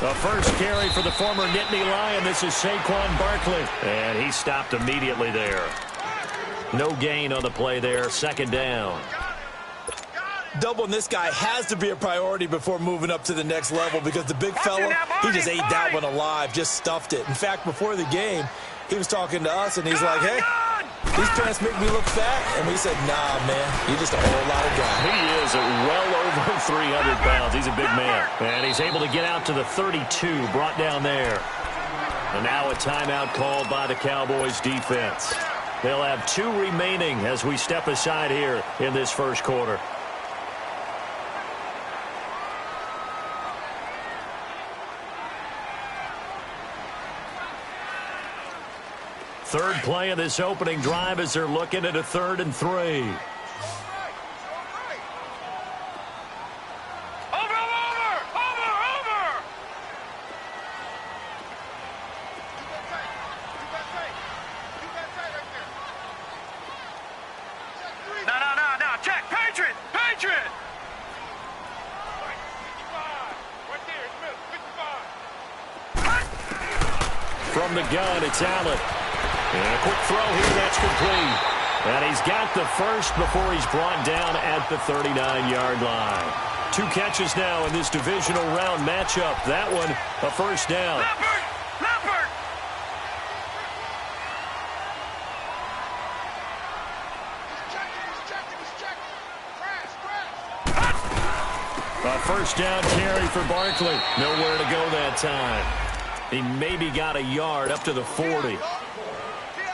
A first carry for the former Nittany Lion. This is Saquon Barkley. And he stopped immediately there. No gain on the play there. Second down. Doubling this guy has to be a priority before moving up to the next level because the big fella, he just ate that one alive, just stuffed it. In fact, before the game, he was talking to us, and he's like, hey, these pants make me look fat. And we said, nah, man, you're just a whole lot of guy. He is well over 300 pounds. He's a big man. And he's able to get out to the 32, brought down there. And now a timeout called by the Cowboys defense. They'll have 2 remaining as we step aside here in this first quarter. Third play of this opening drive as they're looking at a 3rd and 3. From the gun, it's Allen. And a quick throw here, that's complete. And he's got the first before he's brought down at the 39-yard line. 2 catches now in this divisional round matchup. That one, a first down. Leopard! A first down carry for Barkley. Nowhere to go that time. He maybe got a yard up to the 40.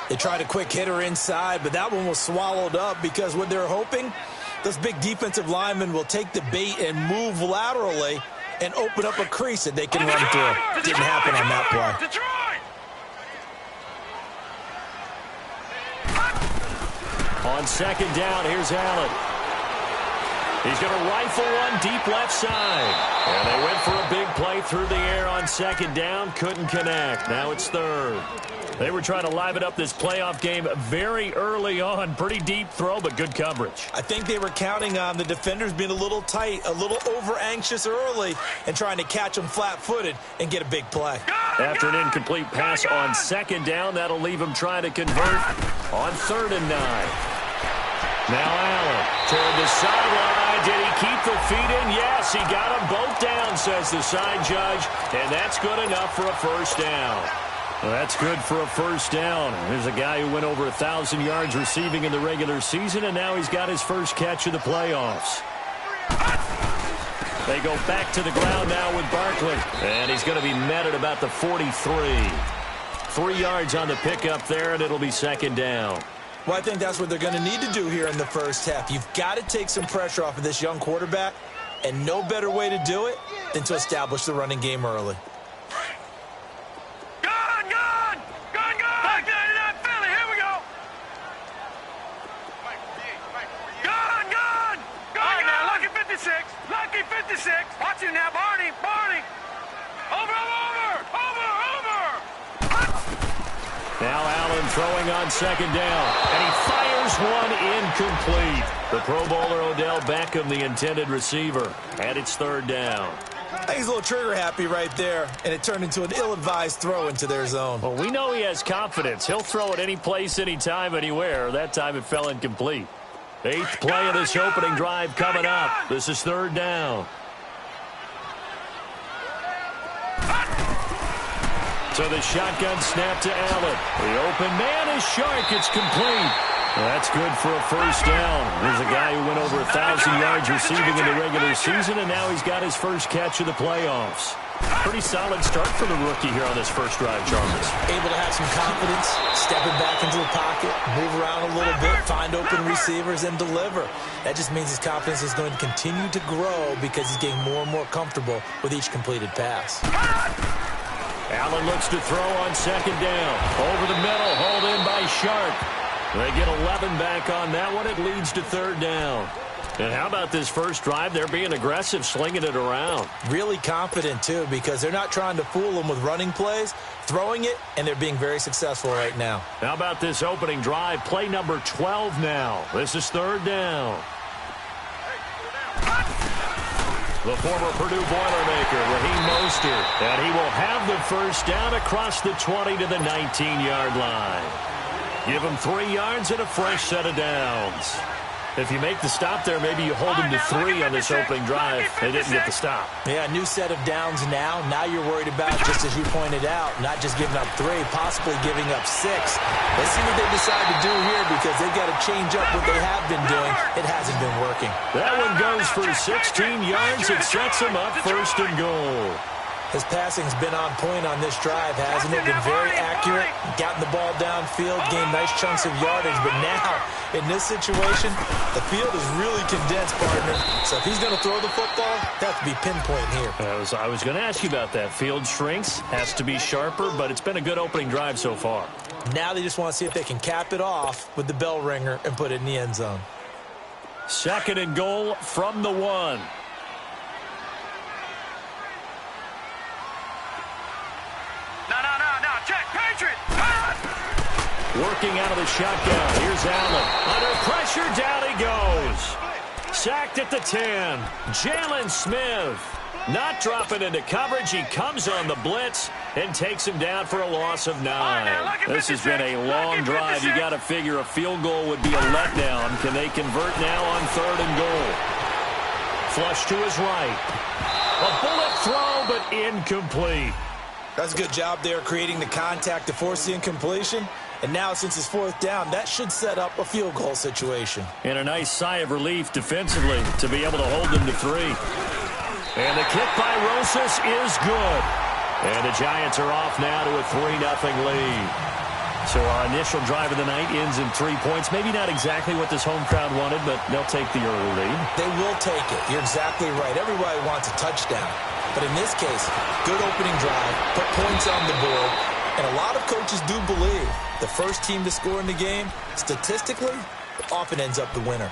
They tried a quick hitter inside, but that one was swallowed up because what they're hoping, those big defensive linemen will take the bait and move laterally and open up a crease that they can run through. Didn't happen on that play. On second down, here's Allen. He's going to rifle one deep left side. And they went for a big play through the air on second down. Couldn't connect. Now it's 3rd. They were trying to liven up this playoff game very early on. Pretty deep throw, but good coverage. I think they were counting on the defenders being a little tight, a little over-anxious early, and trying to catch them flat-footed and get a big play. After an incomplete pass on second down, that'll leave him trying to convert on 3rd and 9. Now Allen toward the sideline. Did he keep the feet in? Yes, he got them both down, says the side judge. And that's good enough for a first down. Well, that's good for a first down. There's a guy who went over 1,000 yards receiving in the regular season, and now he's got his first catch of the playoffs. They go back to the ground now with Barkley. And he's going to be met at about the 43. 3 yards on the pickup there, and it'll be second down. Well, I think that's what they're going to need to do here in the first half. You've got to take some pressure off of this young quarterback, and no better way to do it than to establish the running game early. Lucky 56. Watch him now, Barney. Over. Now Allen throwing on second down. And he fires one incomplete. The Pro Bowler Odell Beckham, the intended receiver. And it's 3rd down. I think he's a little trigger happy right there, and it turned into an ill-advised throw into their zone. Well, we know he has confidence. He'll throw it any place, anytime, anywhere. That time it fell incomplete. 8th play of this opening drive coming up. This is 3rd down. So the shotgun snap to Allen. The open man is Shark. It's complete. That's good for a first down. There's a guy who went over 1,000 yards receiving in the regular season, and now he's got his first catch of the playoffs. Pretty solid start for the rookie here on this first drive, Charles. Able to have some confidence, stepping back into the pocket, move around a little bit, find open receivers, and deliver. That just means his confidence is going to continue to grow because he's getting more and more comfortable with each completed pass. Allen looks to throw on second down. Over the middle, hauled in by Sharp. They get 11 back on that one. It leads to 3rd down. And how about this first drive? They're being aggressive, slinging it around. Really confident, too, because they're not trying to fool them with running plays, throwing it, and they're being very successful right now. How about this opening drive? Play number 12 now. This is 3rd down. the former Purdue Boilermaker, Raheem Mostert. And he will have the first down across the 20 to the 19-yard line. Give him 3 yards and a fresh set of downs. If you make the stop there, maybe you hold them to 3 on this opening drive. They didn't get the stop. Yeah, new set of downs now. Now you're worried about, just as you pointed out, not just giving up 3, possibly giving up 6. Let's see what they decide to do here because they've got to change up what they have been doing. It hasn't been working. That one goes for 16 yards. It sets them up first and goal. His passing's been on point on this drive, hasn't it? Been very accurate, gotten the ball downfield, gained nice chunks of yardage. But now, in this situation, the field is really condensed, partner. So if he's going to throw the football, that has to be pinpoint here. I was going to ask you about that. Field shrinks, has to be sharper, but it's been a good opening drive so far. Now they just want to see if they can cap it off with the bell ringer and put it in the end zone. 2nd and goal from the 1. Working out of the shotgun. Here's Allen. Under pressure, down he goes. Sacked at the 10. Jalen Smith. Not dropping into coverage. He comes on the blitz and takes him down for a loss of 9. This has been a long drive. You got to figure a field goal would be a letdown. Can they convert now on 3rd and goal? Flush to his right. A bullet throw, but incomplete. That's a good job there creating the contact to force the incompletion. And now, since it's 4th down, that should set up a field goal situation. And a nice sigh of relief defensively to be able to hold them to 3. And the kick by Rosas is good. And the Giants are off now to a 3-0 lead. So our initial drive of the night ends in 3 points. Maybe not exactly what this home crowd wanted, but they'll take the early lead. They will take it. You're exactly right. Everybody wants a touchdown. But in this case, good opening drive, put points on the board. And a lot of coaches do believe the first team to score in the game, statistically, often ends up the winner.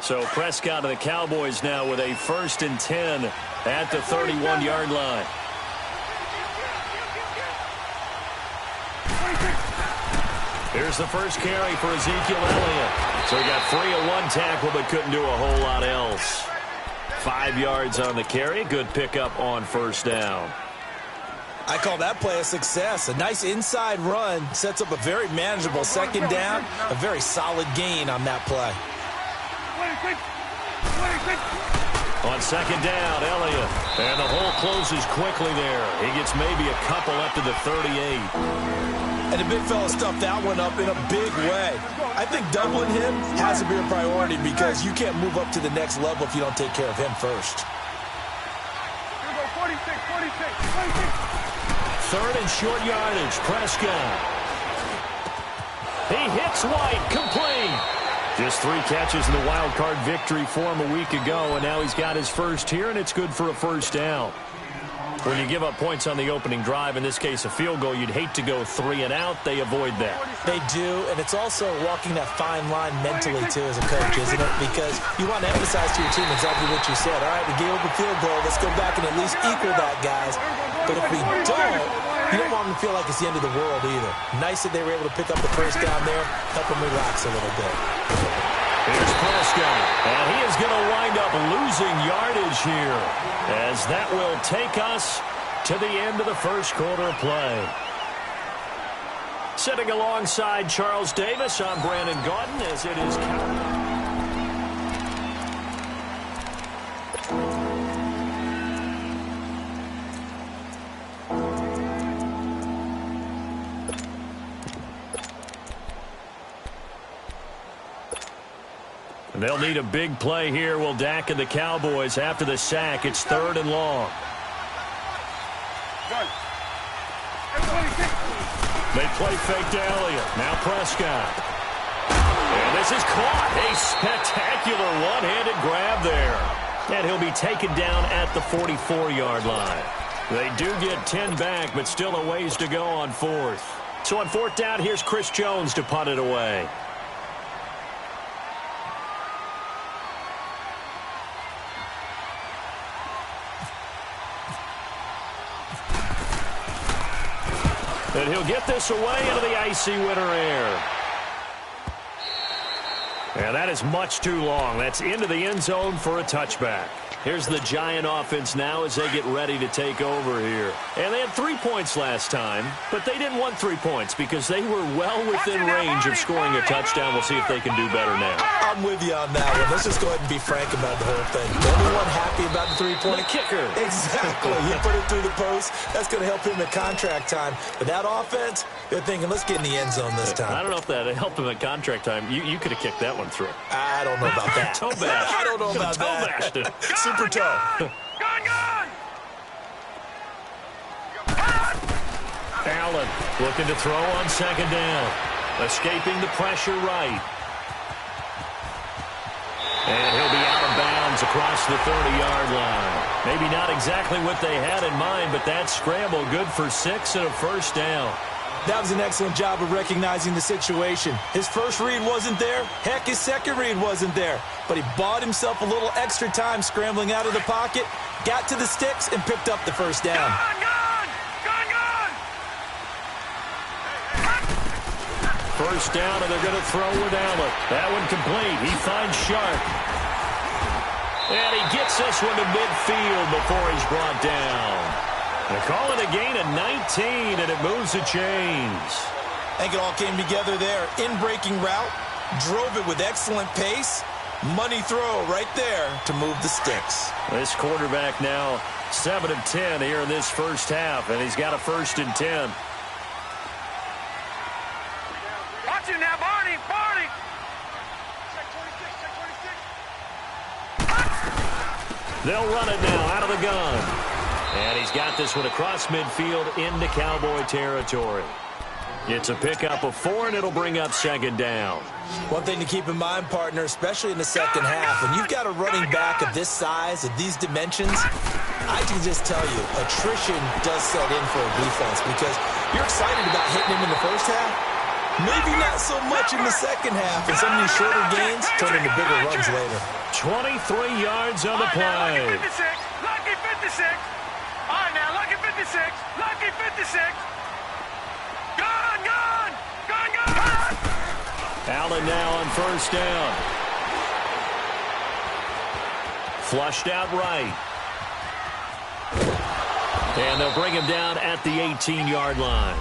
So Prescott of the Cowboys now with a 1st and 10 at the 31-yard line. Here's the first carry for Ezekiel Elliott. So he got free of 1 tackle but couldn't do a whole lot else. 5 yards on the carry. Good pickup on 1st down. I call that play a success. A nice inside run sets up a very manageable 2nd down. A very solid gain on that play. On 2nd down, Elliott. And the hole closes quickly there. He gets maybe a couple up to the 38. And the big fella stuffed that one up in a big way. I think doubling him has to be a priority because you can't move up to the next level if you don't take care of him first. 3rd and short yardage, Prescott. He hits White, complete. Just 3 catches in the wild card victory for him a week ago, and now he's got his first here, and it's good for a 1st down. When you give up points on the opening drive, in this case a field goal, you'd hate to go 3 and out. They avoid that. They do, and it's also walking that fine line mentally, too, as a coach, isn't it? Because you want to emphasize to your team exactly what you said. All right, we gave up a field goal. Let's go back and at least equal that, guys. But if we don't, you don't want them to feel like it's the end of the world either. Nice that they were able to pick up the 1st down there, help them relax a little bit. Here's Prescott, and he is going to wind up losing yardage here, as that will take us to the end of the 1st quarter of play. Sitting alongside Charles Davis, I'm Brandon Gaudin, as it is countdown. They'll need a big play here. Will Dak and the Cowboys after the sack. It's 3rd and long. They play fake to Elliott. Now Prescott. And this is caught. A spectacular one-handed grab there. And he'll be taken down at the 44-yard line. They do get 10 back, but still a ways to go on 4th. So on 4th down, here's Chris Jones to punt it away. And he'll get this away into the icy winter air. Yeah, that is much too long. That's into the end zone for a touchback. Here's the Giant offense now as they get ready to take over here. And they had 3 points last time, but they didn't want 3 points because they were well within range of scoring a touchdown. We'll see if they can do better now. I'm with you on that one. Let's just go ahead and be frank about the whole thing. Anyone happy about the 3-point? The kicker. Exactly. He put it through the post. That's going to help him at contract time. But that offense, they're thinking, let's get in the end zone this time. I don't know if that helped him at contract time. You could have kicked that one through. I don't know about that. Toe bash. I don't know about toe that. bashed it. Super toe. Gone! Allen looking to throw on second down. Escaping the pressure right. And he'll be out of bounds across the 30-yard line. Maybe not exactly what they had in mind, but that scramble good for 6 and a first down. That was an excellent job of recognizing the situation. His first read wasn't there. Heck, his second read wasn't there. But he bought himself a little extra time scrambling out of the pocket, got to the sticks, and picked up the first down. Gone! First down, and they're going to throw with Allen. That one complete. He finds Sharp. And he gets this one to midfield before he's brought down. They're calling a gain of 19, and it moves the chains. I think it all came together there. In-breaking route, drove it with excellent pace. Money throw right there to move the sticks. This quarterback now 7 of 10 here in this first half, and he's got a 1st and 10. Watch him now, Barney! They'll run it now out of the gun. And he's got this one across midfield into Cowboy territory. It's a pickup of 4, and it'll bring up second down. One thing to keep in mind, partner, especially in the second half, when you've got a running back of this size, of these dimensions, I can just tell you, attrition does set in for a defense because you're excited about hitting him in the first half. Maybe not so much in the second half, and some of these shorter gains turn into bigger runs later. 23 yards on the play. Lucky 56. All right, now, lucky 56. Lucky 56. Gone! Allen now on first down. Flushed out right. And they'll bring him down at the 18-yard line.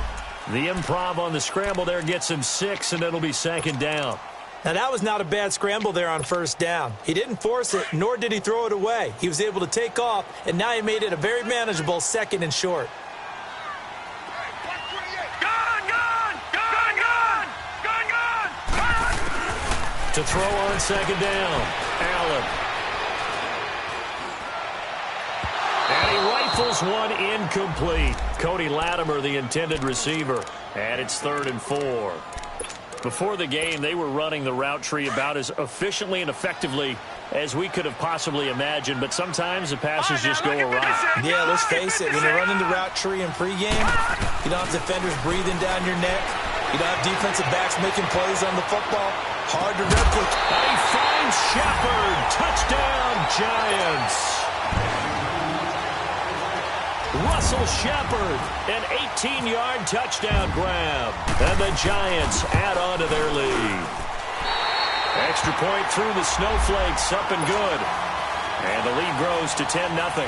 The improv on the scramble there gets him 6, and it'll be second down. Now, that was not a bad scramble there on first down. He didn't force it, nor did he throw it away. He was able to take off, and now he made it a very manageable 2nd and short. To throw on second down, Allen. And he rifles one incomplete. Cody Latimer, the intended receiver. And it's 3rd and 4. Before the game, they were running the route tree about as efficiently and effectively as we could have possibly imagined, but sometimes the passes just go awry. Yeah, let's face it, when you're running the route tree in pregame, you don't have defenders breathing down your neck. You don't have defensive backs making plays on the football. Hard to replicate. He finds Shepard. Touchdown, Giants. Russell Shepard, an 18-yard touchdown grab. And the Giants add on to their lead. Extra point through the snowflakes, up and good. And the lead grows to 10-0.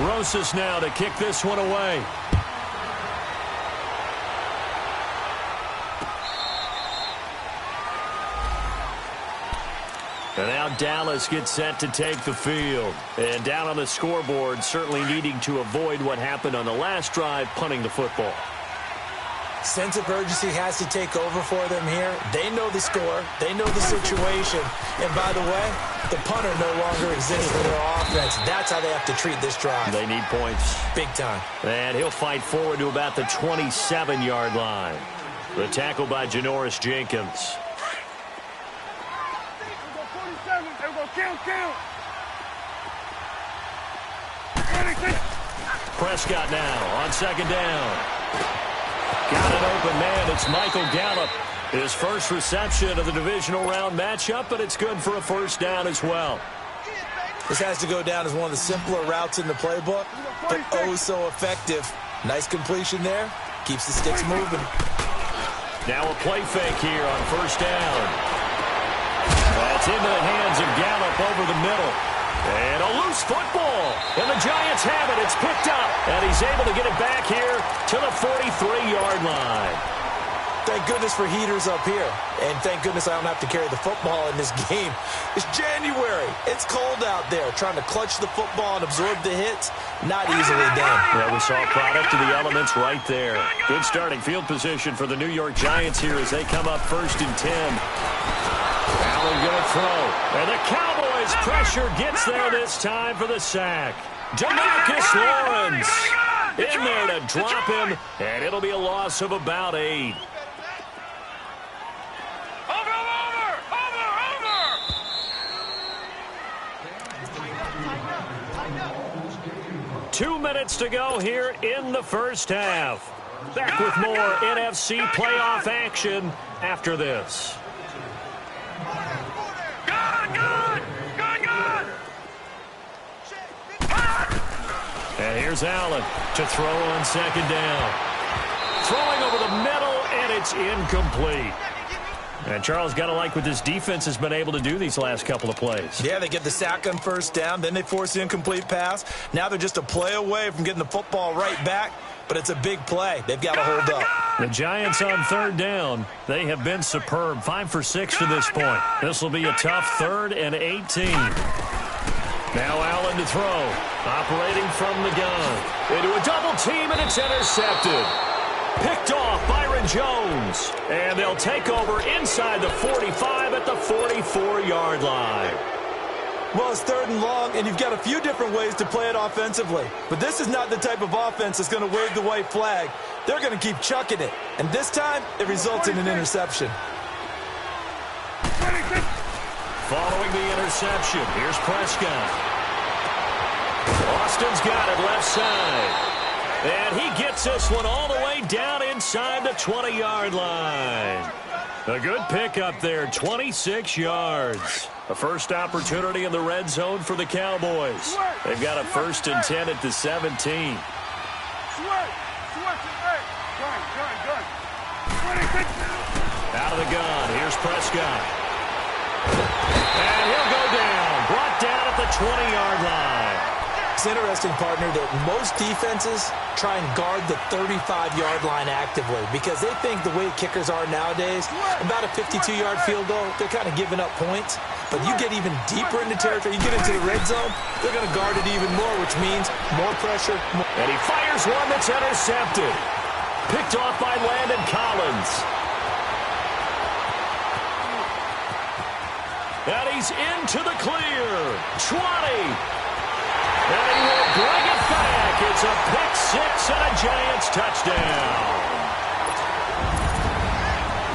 Rosas now to kick this one away. And now Dallas gets set to take the field. And down on the scoreboard, certainly needing to avoid what happened on the last drive, punting the football. Sense of urgency has to take over for them here. They know the score. They know the situation. And by the way, the punter no longer exists for their offense. That's how they have to treat this drive. They need points. Big time. And he'll fight forward to about the 27-yard line. The tackle by Janoris Jenkins. Prescott now on second down. Got an open man. It's Michael Gallup. His first reception of the divisional round matchup, but it's good for a first down as well. This has to go down as one of the simpler routes in the playbook, but oh so effective. Nice completion there. Keeps the sticks moving. Now a play fake here on first down. That's into the hands of Gallup over the middle. And a loose football. And the Giants have it. It's picked up. And he's able to get it back here to the 43-yard line. Thank goodness for heaters up here. And thank goodness I don't have to carry the football in this game. It's January. It's cold out there. Trying to clutch the football and absorb the hits, not easily done. Yeah, we saw product of the elements right there. Good starting field position for the New York Giants here as they come up 1st and 10. Allen going to throw. And the Cowboys pressure gets there this time for the sack. Demarcus Lawrence in there to drop him. And it'll be a loss of about 8. 2 minutes to go here in the first half. Back with more NFC playoff action after this. And here's Allen to throw on 2nd down. Throwing over the middle, and it's incomplete. And Charles, got to like what this defense has been able to do these last couple of plays. Yeah, they get the sack on 1st down, then they force the incomplete pass. Now they're just a play away from getting the football right back, but it's a big play. They've got to hold up. The Giants on 3rd down, they have been superb. 5 for 6 to this point. This will be a tough 3rd and 18. Now Allen to throw, operating from the gun. Into a double team, and it's intercepted. Picked off Byron Jones. And they'll take over inside the 45 at the 44-yard line. Well, it's 3rd and long, and you've got a few different ways to play it offensively. But this is not the type of offense that's going to wave the white flag. They're going to keep chucking it. And this time, it results in an interception. Following the interception, here's Prescott. Austin's got it left side. And he gets this one all the way down inside the 20-yard line. A good pickup there, 26 yards. A first opportunity in the red zone for the Cowboys. They've got a 1st and 10 at the 17. Out of the gun, here's Prescott. And he'll go down, brought down at the 20-yard line. It's interesting, partner, that most defenses try and guard the 35-yard line actively because they think the way kickers are nowadays, about a 52-yard field goal, they're kind of giving up points. But you get even deeper into territory, you get into the red zone, they're going to guard it even more, which means more pressure. And he fires one that's intercepted. Picked off by Landon Collins. And he's into the clear. 20. And he will bring it back. It's a pick 6 and a Giants touchdown.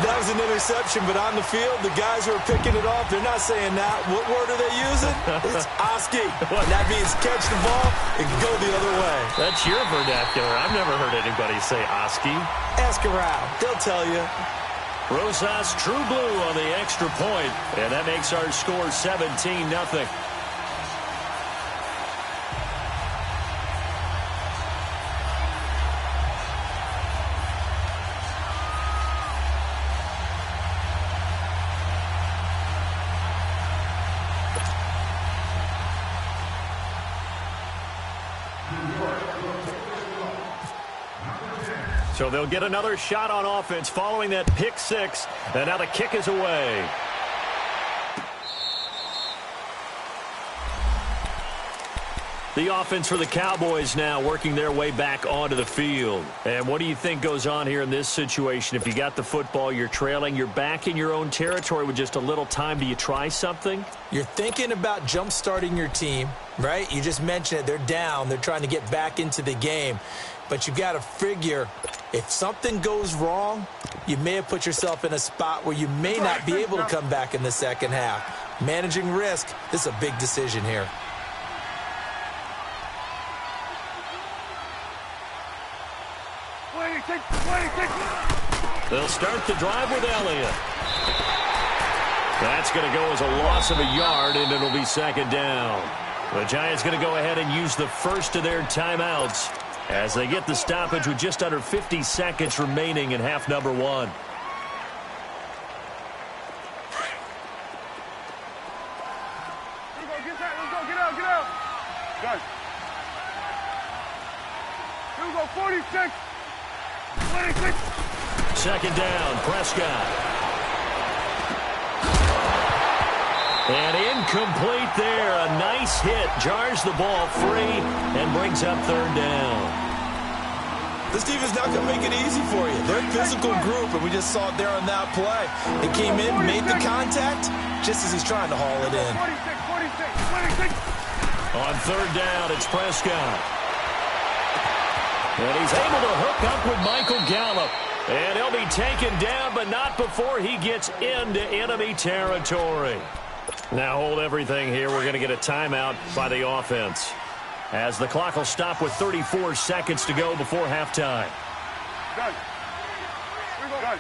That was an interception, but on the field, the guys who are picking it off, they're not saying that. What word are they using? It's Oski. And that means catch the ball and go the other way. That's your vernacular. I've never heard anybody say Oski. Ask around. They'll tell you. Rosas True Blue on the extra point, and that makes our score 17-0. So they'll get another shot on offense following that pick 6. And now the kick is away. The offense for the Cowboys now working their way back onto the field. And what do you think goes on here in this situation? If you got the football, you're trailing, you're back in your own territory with just a little time. Do you try something? You're thinking about jump-starting your team, right? You just mentioned it. They're down. They're trying to get back into the game. But you got to figure if something goes wrong, you may have put yourself in a spot where you may not be able to come back in the second half. Managing risk, this is a big decision here. They'll start the drive with Elliott. That's going to go as a loss of a yard, and it'll be 2nd down. The Giants going to go ahead and use the first of their timeouts as they get the stoppage with just under 50 seconds remaining in half number 1. out, get out. Good. Here we go, 46. 26. Second down, Prescott. And incomplete there. A nice hit. Jars the ball free and brings up third down. This defense not going to make it easy for you. They're a physical group, and we just saw it there on that play. He came in, made the contact, just as he's trying to haul it in. 46, 46, 26. On third down, it's Prescott. And he's able to hook up with Michael Gallup. And he'll be taken down, but not before he gets into enemy territory. Now hold everything here. We're going to get a timeout by the offense, as the clock will stop with 34 seconds to go before halftime. Done. Here we go. Done.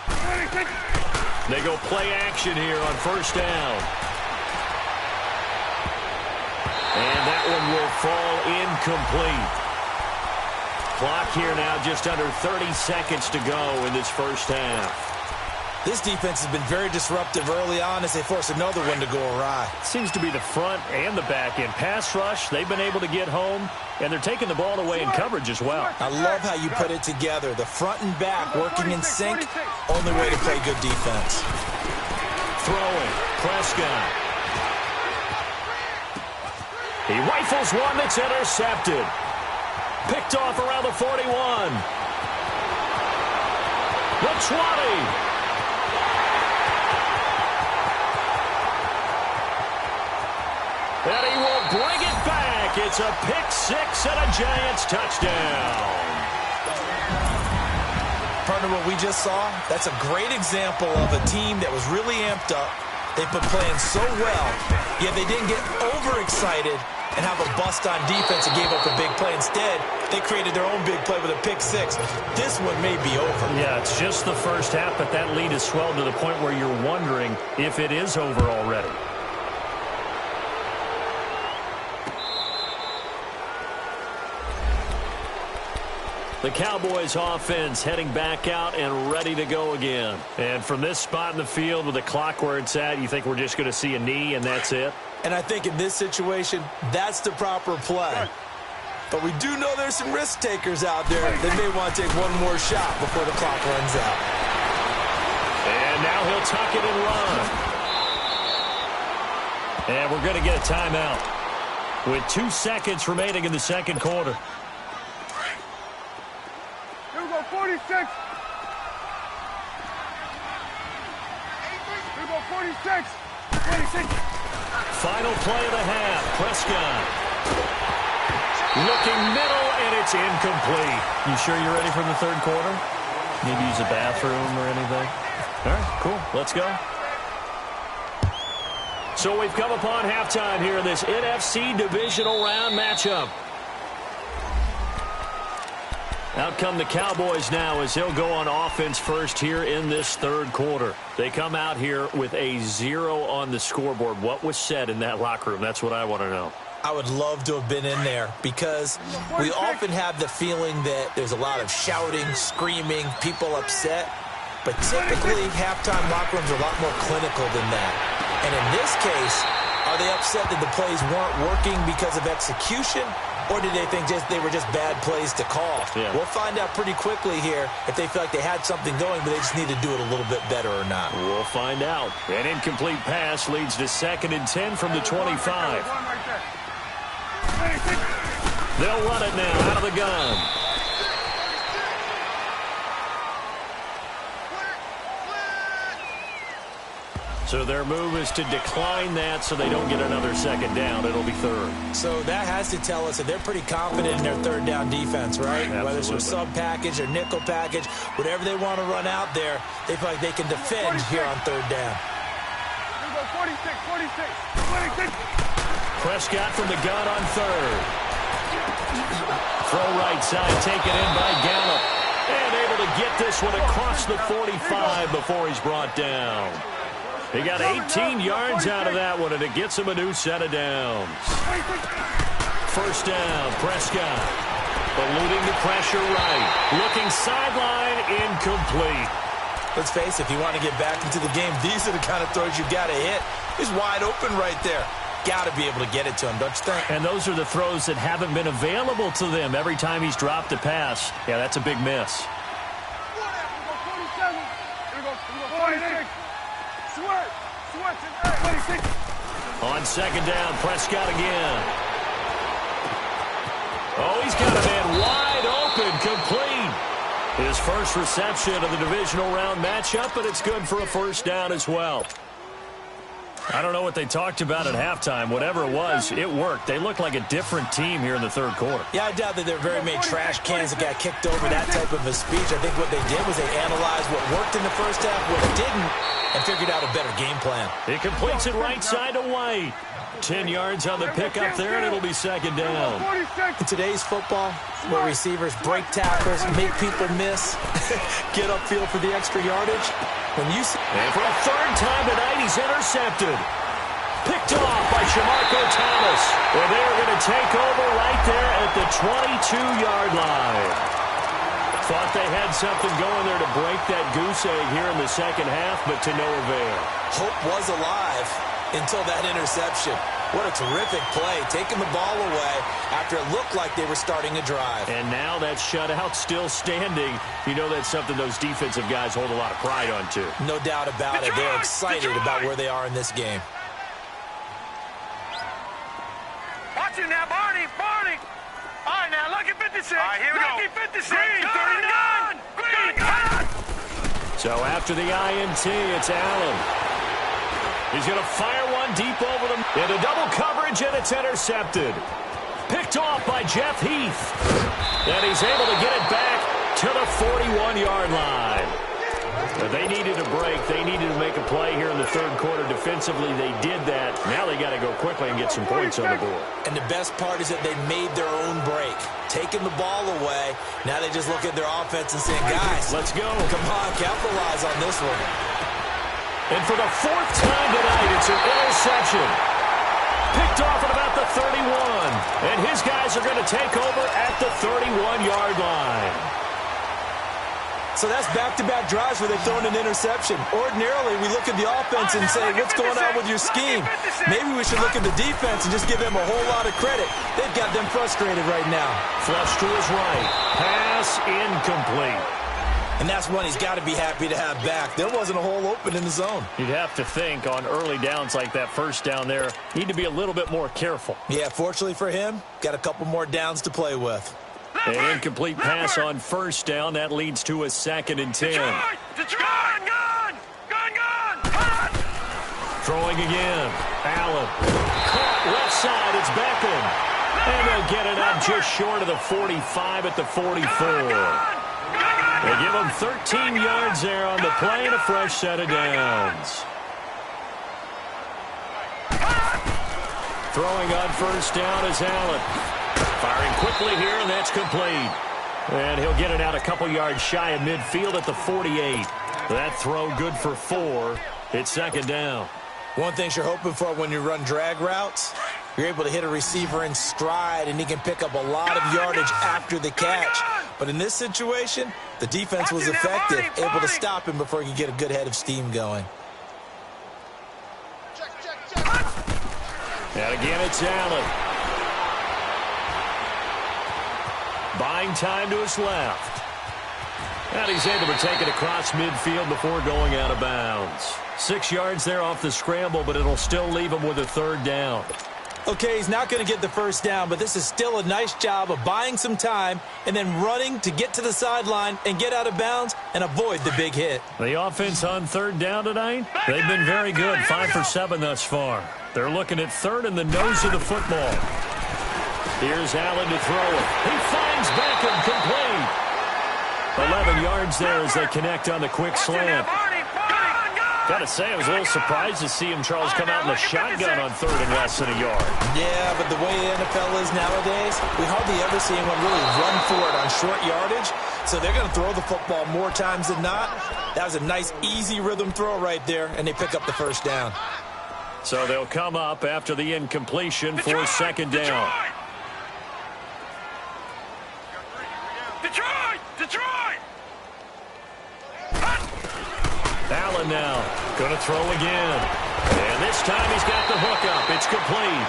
26. They go play action here on first down. And that one will fall incomplete. Clock here now just under 30 seconds to go in this first half. This defense has been very disruptive early on as they force another one to go awry. Seems to be the front and the back end. Pass rush, they've been able to get home, and they're taking the ball away in coverage as well. I love how you put it together. The front and back working in sync. Only way to play good defense. Throwing, Prescott. He rifles one that's intercepted. Picked off around the 41. The 20. And he will bring it back. It's a pick six and a Giants touchdown. Partner, what we just saw, that's a great example of a team that was really amped up. They've been playing so well, yet they didn't get overexcited and have a bust on defense and gave up a big play. Instead, they created their own big play with a pick six. This one may be over. Yeah, it's just the first half, but that lead has swelled to the point where you're wondering if it is over already. The Cowboys offense heading back out and ready to go again. And from this spot in the field with the clock where it's at, you think we're just going to see a knee and that's it? And I think in this situation, that's the proper play. But we do know there's some risk takers out there that may want to take one more shot before the clock runs out. And now he'll tuck it and run. And we're going to get a timeout with 2 seconds remaining in the second quarter. 46. Here we go, 46. 26. Final play of the half. Prescott. Looking middle, and it's incomplete. You sure you're ready for the third quarter? Maybe use a bathroom or anything? All right, cool. Let's go. So we've come upon halftime here in this NFC divisional round matchup. Out come the Cowboys now as they'll go on offense first here in this third quarter. They come out here with a 0 on the scoreboard. What was said in that locker room? That's what I want to know. I would love to have been in there because we often have the feeling that there's a lot of shouting, screaming, people upset. But typically, halftime locker rooms are a lot more clinical than that. And in this case, are they upset that the plays weren't working because of execution? Or did they think they were just bad plays to call? Yeah. We'll find out pretty quickly here if they feel like they had something going, but they just need to do it a little bit better or not. We'll find out. An incomplete pass leads to 2nd and 10 from the 25. They'll run it now out of the gun. So their move is to decline that so they don't get another second down. It'll be third. So that has to tell us that they're pretty confident in their third down defense, right? Absolutely. Whether it's a sub package or nickel package, whatever they want to run out there, they feel like they can defend 46. here on third down. Here we go, 46, 46, 26. Prescott from the gun on third. Throw right side, taken in by Gallup. And able to get this one across the 45 before he's brought down. He got 18 yards out of that one, and it gets him a new set of downs. First down, Prescott. Eluding the pressure right. Looking sideline, incomplete. Let's face it, if you want to get back into the game, these are the kind of throws you got to hit. He's wide open right there. got to be able to get it to him, don't you think? And those are the throws that haven't been available to them every time he's dropped a pass. Yeah, that's a big miss. 46. Switch. 26. On second down, Prescott again. Oh, he's got a man wide open, complete. His first reception of the divisional round matchup, but it's good for a first down as well. I don't know what they talked about at halftime. Whatever it was, it worked. They looked like a different team here in the third quarter. Yeah, I doubt that there are very many trash cans that got kicked over that type of a speech. I think what they did was they analyzed what worked in the first half, what didn't, and figured out a better game plan. He completes it right side to White. 10 yards on the pickup there, and it'll be second down. In today's football, where receivers break tackles, make people miss, get upfield for the extra yardage, when you see... And for a third time tonight, he's intercepted. Picked off by Shamarko Thomas. Well, they're going to take over right there at the 22-yard line. Thought they had something going there to break that goose egg here in the second half, but to no avail. Hope was alive until that interception. What a terrific play, taking the ball away after it looked like they were starting a drive. And now that shutout still standing. You know that's something those defensive guys hold a lot of pride on, too. No doubt about it. They're excited about where they are in this game. Watch it now, Barney. All right, now, lucky 56. All right, here we go. Lucky 56. Green. So after the INT, it's Allen. He's going to fire one deep over them. Into double coverage, and it's intercepted. Picked off by Jeff Heath. And he's able to get it back to the 41-yard line. But they needed a break. They needed to make a play here in the third quarter. Defensively, they did that. Now they got to go quickly and get some points on the board. And the best part is that they made their own break. Taking the ball away. Now they just look at their offense and saying, guys, let's go. Come on, capitalize on this one. And for the fourth time tonight, it's an interception. Picked off at about the 31. And his guys are going to take over at the 31-yard line. So that's back-to-back drives where they've thrown an interception. Ordinarily, we look at the offense and say, what's going on with your scheme? Maybe we should look at the defense and just give them a whole lot of credit. They've got them frustrated right now. Flush to his right. Pass incomplete. And that's one he's got to be happy to have back. There wasn't a hole open in the zone. You'd have to think on early downs like that first down there, need to be a little bit more careful. Yeah, fortunately for him, got a couple more downs to play with. An incomplete pass on first down. That leads to a 2nd and 10. Gun! Throwing again. Allen. Caught left side. It's Beckham. And they'll get it out just short of the 45 at the 44. They give him 13 yards there on the play and a fresh set of downs. Throwing on first down is Allen. Firing quickly here, and that's complete. And he'll get it out a couple yards shy of midfield at the 48. That throw good for 4. It's 2nd down. One thing you're hoping for when you run drag routes, you're able to hit a receiver in stride, and he can pick up a lot of yardage after the catch. But in this situation, the defense was effective, able to stop him before he could get a good head of steam going. And again, it's Allen. Buying time to his left. And he's able to take it across midfield before going out of bounds. 6 yards there off the scramble, but it'll still leave him with a 3rd down. Okay, he's not going to get the first down, but this is still a nice job of buying some time and then running to get to the sideline and get out of bounds and avoid the big hit. The offense on 3rd down tonight, they've been very good, 5 for 7 thus far. They're looking at 3rd in the nose of the football. Here's Allen to throw it. He finds Beckham complete. 11 yards there as they connect on the quick slant. Got to say, I was a little surprised to see him, Charles, come out in the shotgun on 3rd and less than a yard. Yeah, but the way the NFL is nowadays, we hardly ever see anyone really run for it on short yardage. So they're going to throw the football more times than not. That was a nice, easy rhythm throw right there, and they pick up the first down. So they'll come up after the incompletion for 2nd down. Detroit! Allen now going to throw again. And this time he's got the hook up. It's complete.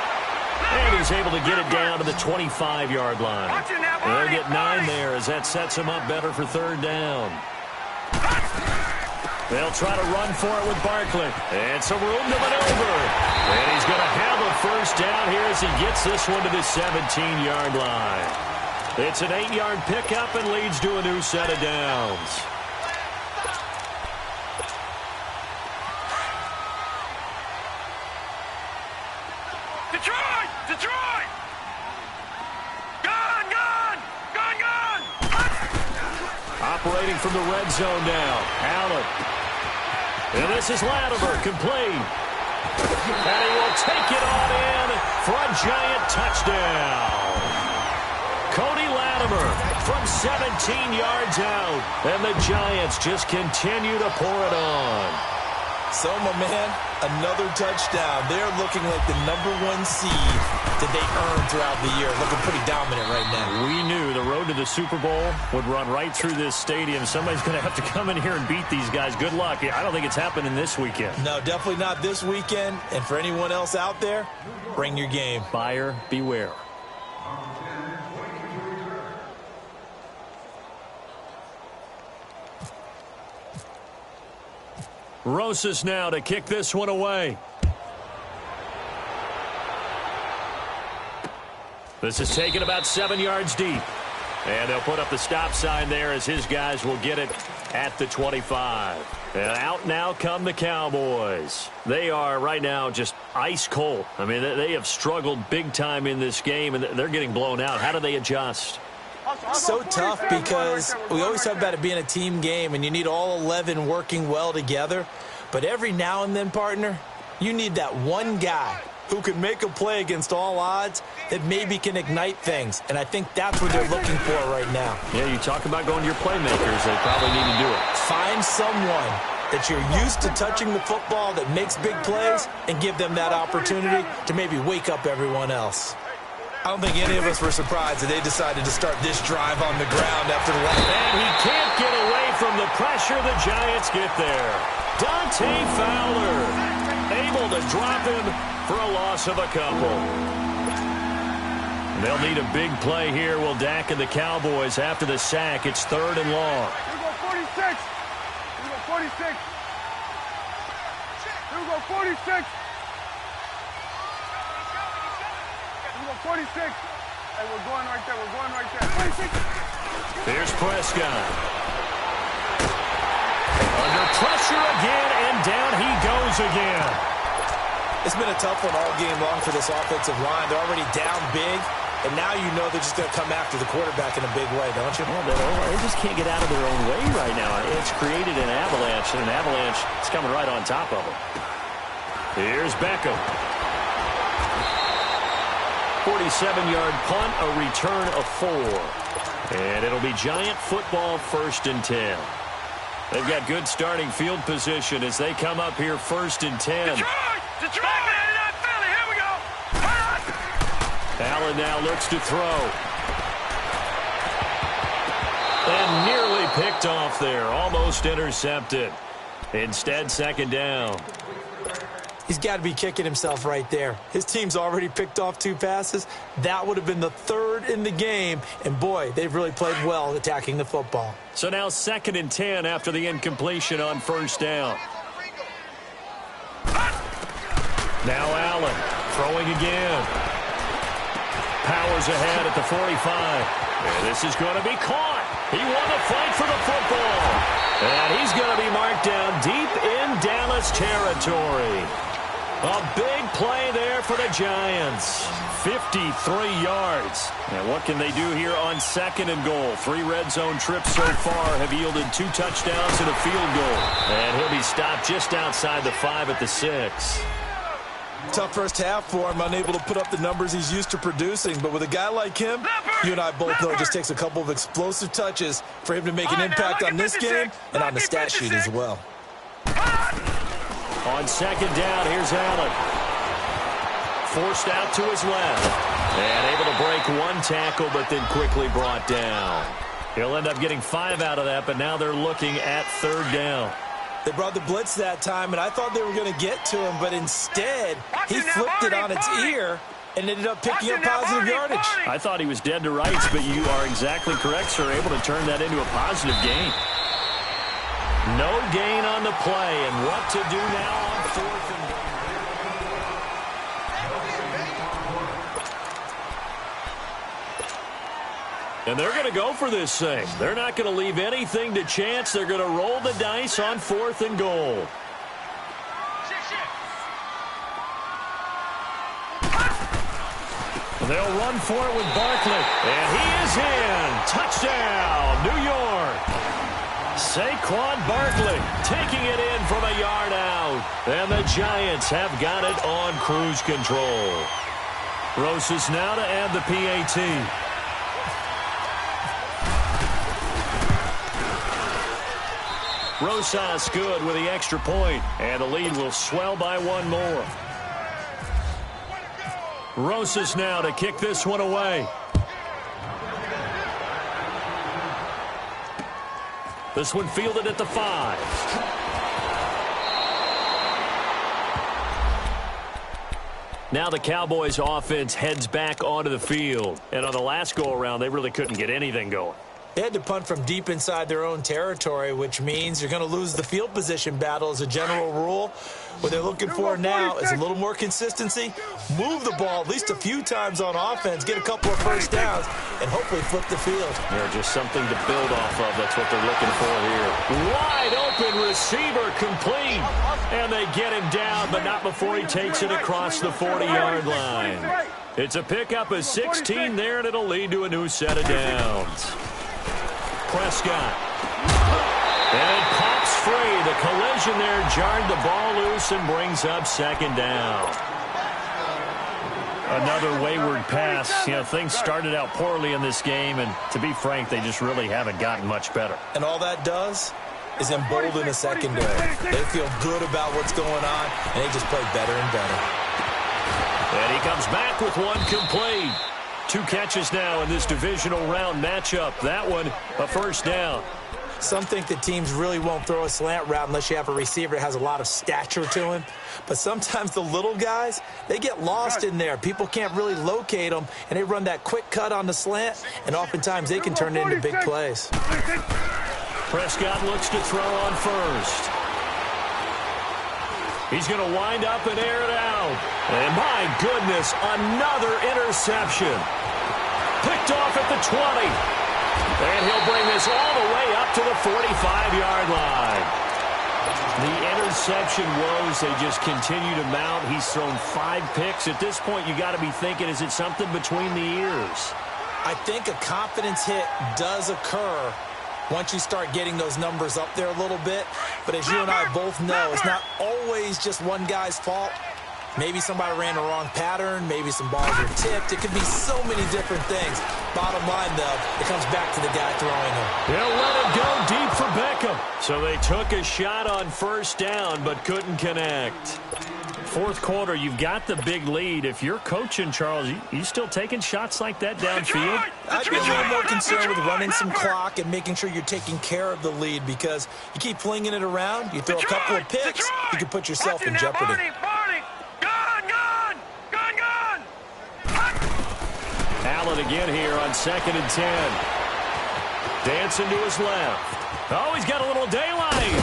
he's able to get it down to the 25-yard line. They'll get 9 there as that sets him up better for third down. They'll try to run for it with Barkley. And some room to maneuver. And he's going to have a first down here as he gets this one to the 17-yard line. It's an 8-yard pickup and leads to a new set of downs. Detroit! Detroit! Gone! Gone! Gone! Gone! Operating from the red zone now. Allen. And this is Latimer, complete. And he will take it on in for a giant touchdown. Cody Latimer from 17 yards out. And the Giants just continue to pour it on. So, my man, another touchdown. They're looking like the #1 seed that they earned throughout the year. Looking pretty dominant right now. We knew the road to the Super Bowl would run right through this stadium. Somebody's going to have to come in here and beat these guys. Good luck. I don't think it's happening this weekend. No, definitely not this weekend. And for anyone else out there, bring your game. Buyer beware. Rosas now to kick this one away. This is taken about 7 yards deep. And they'll put up the stop sign there as his guys will get it at the 25. And out now come the Cowboys. They are right now just ice cold. I mean, they have struggled big time in this game, and they're getting blown out. How do they adjust? So tough because we always talk about it being a team game and you need all 11 working well together. But every now and then, partner, you need that one guy who can make a play against all odds that maybe can ignite things. And I think that's what they're looking for right now. Yeah, you talk about going to your playmakers. They probably need to do it. Find someone that you're used to touching the football that makes big plays and give them that opportunity to maybe wake up everyone else. I don't think any of us were surprised that they decided to start this drive on the ground after the last. And he can't get away from the pressure. The Giants get there. Dante Fowler able to drop him for a loss of a couple. They'll need a big play here. Will Dak and the Cowboys after the sack. It's 3rd and long. Here we go 46. Here we go 46. Here we go 46. 46. Hey, we're going right there. We're going right there. 46. Here's Prescott. Under pressure again, and down he goes again. It's been a tough one all game long for this offensive line. They're already down big, and now you know they're just going to come after the quarterback in a big way, don't you? Well, they just can't get out of their own way right now. It's created an avalanche, and an avalanche is coming right on top of them. Here's Beckham. 47-yard punt, a return of 4. And it'll be Giant football 1st and 10. They've got good starting field position as they come up here 1st and 10. Detroit! Detroit! Philly, here we go! Allen now looks to throw. And nearly picked off there. Almost intercepted. Instead, 2nd down. He's got to be kicking himself right there. His team's already picked off 2 passes. That would have been the 3rd in the game. And, boy, they've really played well attacking the football. So now 2nd and 10 after the incompletion on 1st down. Now Allen throwing again. Powers ahead at the 45. And this is going to be caught. He won the fight for the football. And he's going to be marked down deep in Dallas territory. A big play there for the Giants. 53 yards. And what can they do here on 2nd and goal? 3 red zone trips so far have yielded 2 touchdowns and a field goal. And he'll be stopped just outside the 5 at the 6. Tough first half for him, unable to put up the numbers he's used to producing. But with a guy like him, you and I both know it just takes a couple of explosive touches for him to make an impact on this game and on the stat sheet as well. On 2nd down, here's Allen. Forced out to his left. And able to break 1 tackle, but then quickly brought down. He'll end up getting 5 out of that, but now they're looking at 3rd down. They brought the blitz that time, and I thought they were going to get to him, but instead, he flipped it on its ear and ended up picking up positive yardage. I thought he was dead to rights, but you are exactly correct, sir. Able to turn that into a positive gain. No gain on the play, and what to do now on 4th and goal. And they're going to go for this thing. They're not going to leave anything to chance. They're going to roll the dice on 4th and goal. They'll run for it with Barkley. And he is in. Touchdown, New York. Saquon Barkley taking it in from a yard out. And the Giants have got it on cruise control. Rosas now to add the PAT. Rosas good with the extra point, and the lead will swell by one more. Rosas now to kick this one away. This one fielded at the 5. Now the Cowboys offense heads back onto the field. And on the last go-around, they really couldn't get anything going. They had to punt from deep inside their own territory, which means you're going to lose the field position battle as a general rule. What they're looking for now is a little more consistency, move the ball at least a few times on offense, get a couple of first downs, and hopefully flip the field. Yeah, just something to build off of. That's what they're looking for here. Wide open receiver complete. And they get him down, but not before he takes it across the 40-yard line. It's a pickup of 16 there, and it'll lead to a new set of downs. Prescott. And it pops free. The collision there jarred the ball loose and brings up 2nd down. Another wayward pass. You know, things started out poorly in this game, and to be frank, they just really haven't gotten much better. And all that does is embolden a secondary. They feel good about what's going on, and they just play better and better. And he comes back with one complete. 2 catches now in this divisional round matchup. That one, a first down. Some think that teams really won't throw a slant route unless you have a receiver that has a lot of stature to him. But sometimes the little guys, they get lost in there. People can't really locate them, and they run that quick cut on the slant, and oftentimes they can turn it into big plays. Prescott looks to throw on first. He's going to wind up and air it out. And my goodness, another interception. Picked off at the 20. And he'll bring this all the way up to the 45-yard line. The interception woes, they just continue to mount. He's thrown 5 picks. At this point, you got to be thinking, is it something between the ears? I think a confidence hit does occur once you start getting those numbers up there a little bit. But as you and I both know, it's not always just one guy's fault. Maybe somebody ran the wrong pattern. Maybe some balls were tipped. It could be so many different things. Bottom line, though, it comes back to the guy throwing them. They'll let it go deep for Beckham. So they took a shot on first down but couldn't connect. 4th quarter, you've got the big lead. If you're coaching, Charles, you still taking shots like that downfield? I'd be a little more concerned with running some clock and making sure you're taking care of the lead, because you keep flinging it around, you throw a couple of picks, you can put yourself in jeopardy. Allen again here on 2nd and 10. Dancing to his left. Oh, he's got a little daylight.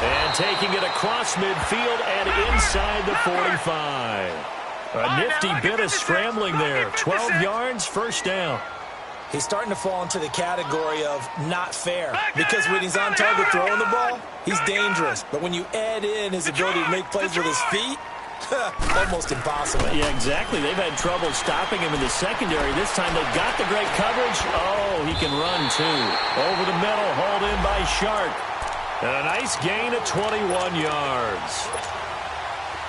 And taking it across midfield and inside the 45. A nifty bit of scrambling there. 12 yards, first down. He's starting to fall into the category of not fair, because when he's on target throwing the ball, he's dangerous. But when you add in his ability to make plays with his feet, almost impossible. Yeah, exactly. They've had trouble stopping him in the secondary. This time they've got the great coverage. Oh, he can run, too. Over the middle, hauled in by Sharp. And a nice gain of 21 yards.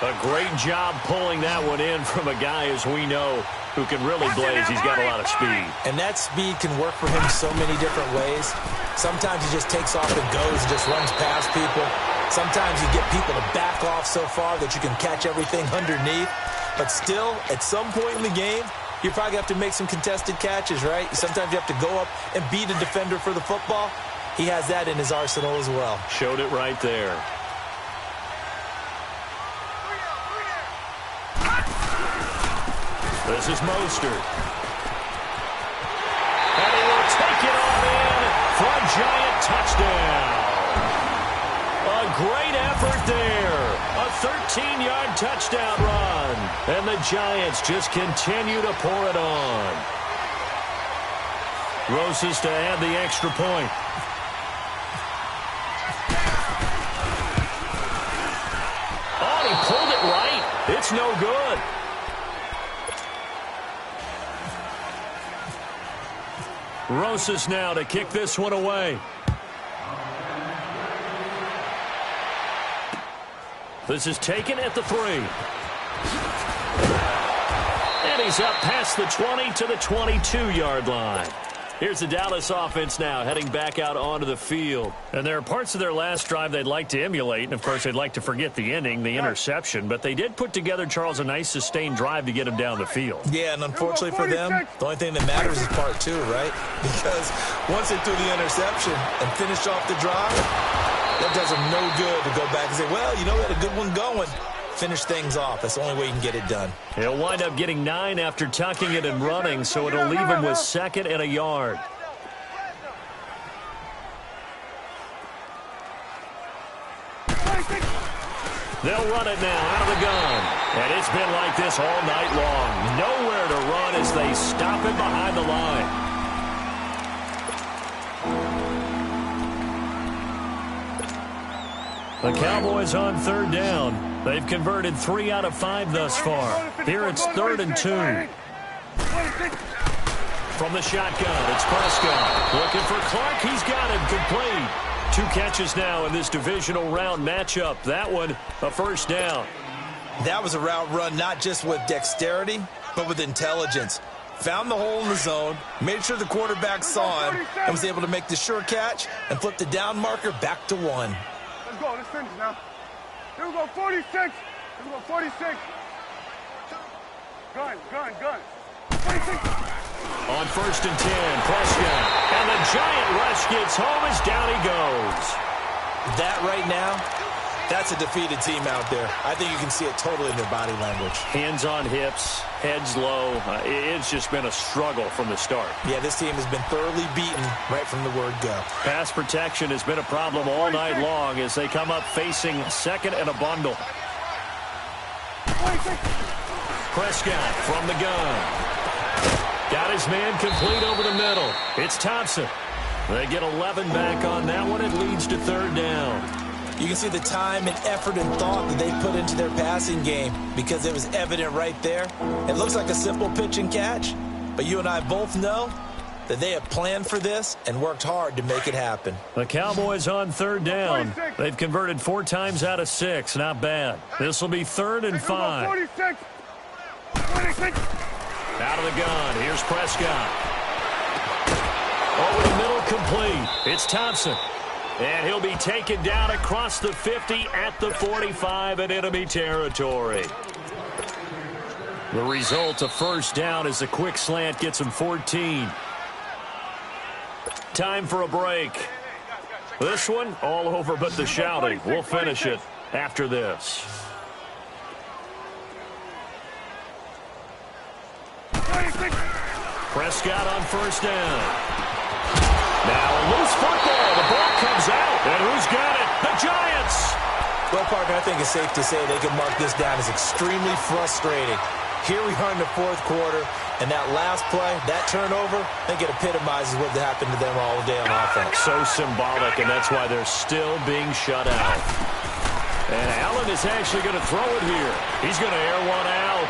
A great job pulling that one in from a guy, as we know, who can really blaze. He's got a lot of speed. And that speed can work for him so many different ways. Sometimes he just takes off and goes and just runs past people. Sometimes you get people to back off so far that you can catch everything underneath. But still, at some point in the game, you probably have to make some contested catches, right? Sometimes you have to go up and beat a defender for the football. he has that in his arsenal as well. Showed it right there. This is Mostert. And he will take it on in for a giant touchdown. A great effort there. A 13-yard touchdown run. And the Giants just continue to pour it on. Roses to add the extra point. Oh, he pulled it right. It's no good. Rosas now to kick this one away. This is taken at the 3. And he's up past the 20 to the 22-yard line. Here's the Dallas offense now heading back out onto the field. And there are parts of their last drive they'd like to emulate. And, of course, they'd like to forget the ending, the interception. But they did put together, Charles, a nice sustained drive to get him down the field. Yeah, and unfortunately for them, the only thing that matters is part 2, right? Because once they threw the interception and finished off the drive, that does them no good to go back and say, well, you know, we had a good one going. Finish things off. That's the only way you can get it done. He'll wind up getting 9 after tucking it and running, so it'll leave him with 2nd and a yard. They'll run it now out of the gun. And it's been like this all night long. Nowhere to run as they stop it behind the line. The Cowboys on 3rd down. They've converted 3 out of 5 thus far. Here it's 3rd and 2. From the shotgun, it's Prescott. Looking for Clark. He's got him complete. 2 catches now in this divisional round matchup. That one, a first down. That was a route run not just with dexterity, but with intelligence. Found the hole in the zone, made sure the quarterback saw him, and was able to make the sure catch and flip the down marker back to 1. Let's go. Let's finish now. Here we go. 46. Here we go. 46. Gun. 46. On 1st and 10, Prescott. And the giant rush gets home as down he goes. That right now, that's a defeated team out there. I think you can see it totally in their body language. Hands on hips, heads low. It's just been a struggle from the start. Yeah, this team has been thoroughly beaten right from the word go. Pass protection has been a problem all night long as they come up facing 2nd and a bundle. Prescott from the gun. Got his man complete over the middle. It's Thompson. They get 11 back on that one. It leads to 3rd down. You can see the time and effort and thought that they put into their passing game because it was evident right there. It looks like a simple pitch and catch, but you and I both know that they have planned for this and worked hard to make it happen. The Cowboys on 3rd down. They've converted 4 times out of 6. Not bad. This will be 3rd and 5. 46. Out of the gun. Here's Prescott. Over the middle, complete. It's Thompson. And he'll be taken down across the 50 at the 45 in enemy territory. The result, a first down as a quick slant gets him 14. Time for a break. This one, all over but the shouting. We'll finish it after this. Prescott on 1st down. Now a loose football. The ball comes out. And who's got it? The Giants. Well, Parker, I think it's safe to say they can mark this down as extremely frustrating. Here we are in the 4th quarter, and that last play, that turnover, I think it epitomizes what happened to them all day on offense. So symbolic, and that's why they're still being shut out. And Allen is actually going to throw it here. He's going to air one out.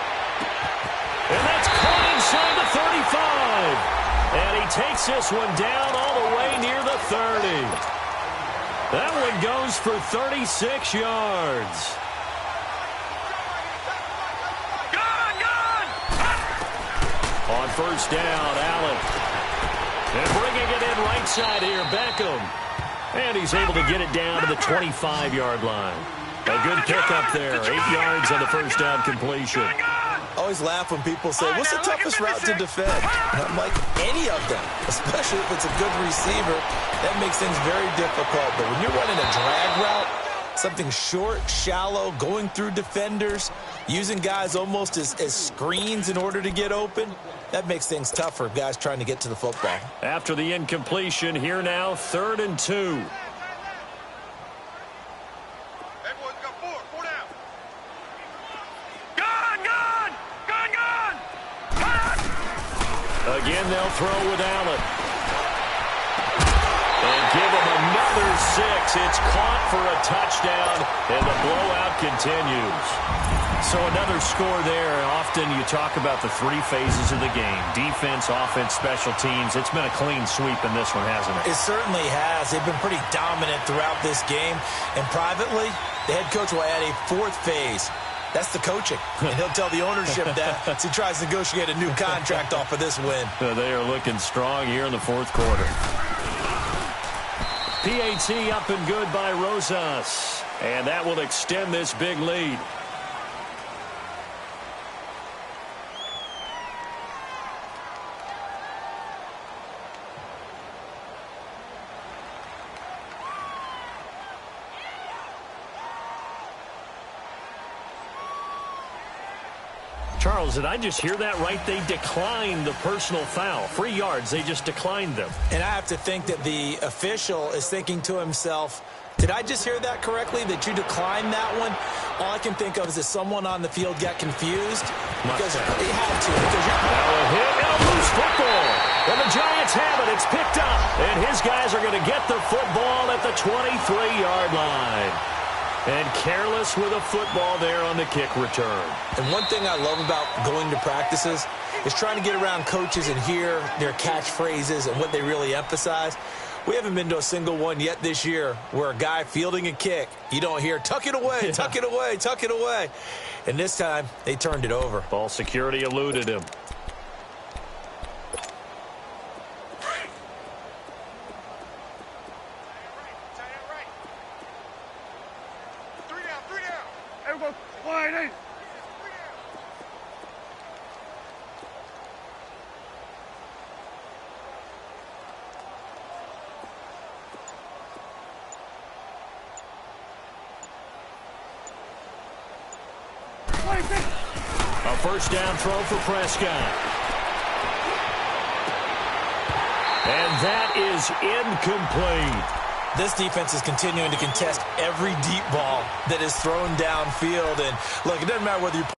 And that's caught inside the 35. And he takes this one down all the way near the 30. That one goes for 36 yards. On 1st down, Allen. And bringing it in right side here, Beckham. And he's able to get it down to the 25-yard line. A good pickup there. 8 yards on the 1st down completion. Always laugh when people say, what's the toughest route to defend? And I'm like, any of them, especially if it's a good receiver. That makes things very difficult. But when you're running a drag route, something short, shallow, going through defenders, using guys almost as screens in order to get open, that makes things tough for guys trying to get to the football. After the incompletion, here now, 3rd and 2. Again, they'll throw with Allen. And give him another 6. It's caught for a touchdown, and the blowout continues. So another score there. Often you talk about the 3 phases of the game: defense, offense, special teams. It's been a clean sweep in this one, hasn't it? It certainly has. They've been pretty dominant throughout this game. And privately, the head coach will add a 4th phase. That's the coaching. And he'll tell the ownership that as he tries to negotiate a new contract off of this win. They are looking strong here in the 4th quarter. PAT up and good by Rosas. And that will extend this big lead. Charles, did I just hear that right? They declined the personal foul. 3 yards, they just declined them. And I have to think that the official is thinking to himself, did I just hear that correctly, that you declined that one? All I can think of is that someone on the field got confused. Because he had to. Now a hit and a loose football. And the Giants have it. It's picked up. And his guys are going to get the football at the 23-yard line. And careless with a football there on the kick return. And one thing I love about going to practices is trying to get around coaches and hear their catchphrases and what they really emphasize. We haven't been to a single one yet this year where a guy fielding a kick, you don't hear, tuck it away, tuck it away, tuck it away. And this time, they turned it over. Ball security eluded him. A first down throw for Prescott. And that is incomplete. This defense is continuing to contest every deep ball that is thrown downfield. And look, it doesn't matter whether you're